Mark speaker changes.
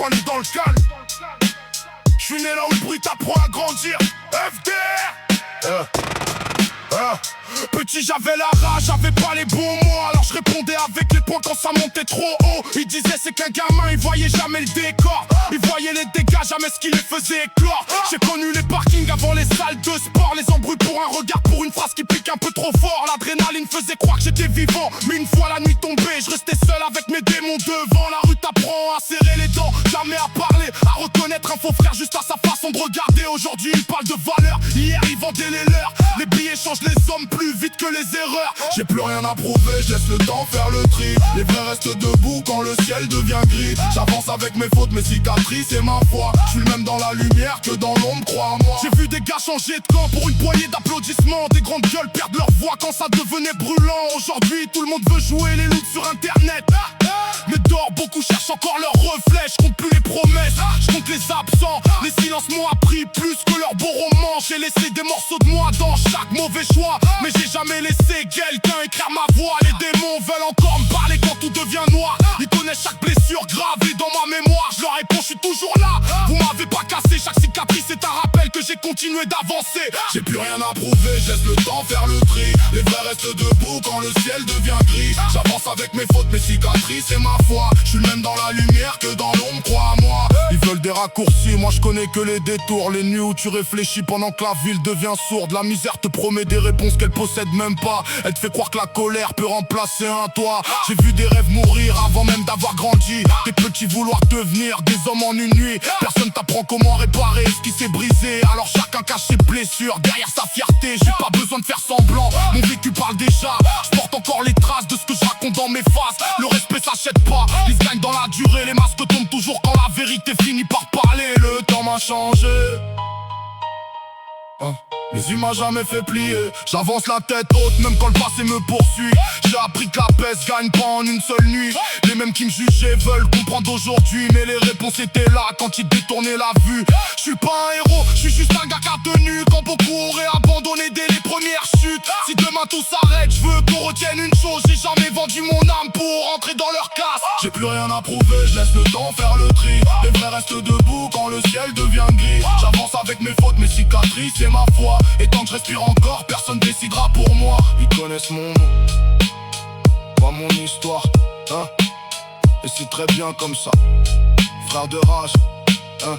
Speaker 1: né dans le calme. J'suis né là où le bruit t'apprend à grandir. FDR. Petit j'avais la rage, j'avais pas les bons mots. Alors je répondais avec les poings quand ça montait trop haut. Il disait c'est qu'un gamin, il voyait jamais le décor. Il voyait les dégâts, jamais ce qui les faisait éclore. J'ai connu les parkings avant les salles de sport. Les embrouilles pour un regard, pour une phrase qui pique un peu trop fort. L'adrénaline faisait croire que j'étais vivant. Mais une fois la nuit tombée, je restais seul avec mes démons devant. La rue t'apprend à serrer les dents, jamais à parler, à reconnaître un faux frère juste à sa façon de regarder. Aujourd'hui il parle de valeur, hier il vendait les leurs. Les billets changent les hommes plus vite que les erreurs. J'ai plus rien à prouver, je laisse le temps faire le tri. Les vrais restent debout quand le ciel devient gris. J'avance avec mes fautes, mes cicatrices et ma foi. Je suis le même dans la lumière que dans l'ombre, crois-moi. J'ai vu des gars changer de camp pour une poignée d'applaudissements. Des grandes gueules perdre leur voix quand ça devenait brûlant. Aujourd'hui tout le monde veut jouer les loups sur internet. Mais dehors beaucoup cherchent encore leur reflet. Je compte plus les promesses, je compte les absents. Les silences m'ont appris plus que leurs beaux romans. J'ai laissé des morceaux de moi dans chaque mauvais choix. Mais j'ai jamais laissé quelqu'un écrire ma voix. Les démons veulent encore me parler quand tout devient noir. Ils connaissent chaque blessure gravée dans ma mémoire. Je leur réponds je suis toujours là. Vous m'avez pas cassé, chaque cicatrice est un rappel que j'ai continué d'avancer. J'ai plus rien à prouver, je laisse le temps faire le tri. Les vrais restent debout quand le ciel devient gris. J'avance avec mes fautes, mes cicatrices et ma foi. Je suis le même dans la lumière que dans l'ombre, crois-moi. Ils veulent des raccourcis, moi je connais que les détours. Les nuits où tu réfléchis pendant que la ville devient sourde. La misère te promet des réponses qu'elle possède même pas. Elle te fait croire que la colère peut remplacer un toit. J'ai vu des rêves mourir avant même d'avoir grandi. Des petits vouloir devenir des hommes en une nuit. Personne t'apprend comment réparer ce qui s'est brisé. Alors chacun cache ses blessures derrière sa fierté. J'ai pas besoin de faire semblant, mon vécu parle déjà. Je porte encore les traces de ce que je raconte dans mes faces. Le respect s'achète pas, il se gagne dans la durée. Les masques tombent toujours quand la vérité finit par parler. Le temps m'a changé, les yeux m'a jamais fait plier. J'avance la tête haute même quand le passé me poursuit. J'ai appris que la paix se gagne pas en une seule nuit. Les mêmes qui me jugeaient veulent comprendre aujourd'hui. Mais les réponses étaient là quand ils détournaient la vue. Je suis pas un héros, je suis juste un gars qui a tenu quand beaucoup auraient abandonné dès les premières chutes. Si demain tout s'arrête, je veux qu'on retienne une chose. J'ai jamais vendu mon âme pour rentrer dans leur casse. J'ai plus rien à prouver, je laisse le temps faire le tri. Les vrais restent debout quand le ciel devient gris. J'avance avec mes fautes, mes cicatrices et ma foi. Et tant que je respire encore, personne décidera pour moi. Ils connaissent mon nom, pas mon histoire, hein. Et c'est très bien comme ça, frère de rage, hein.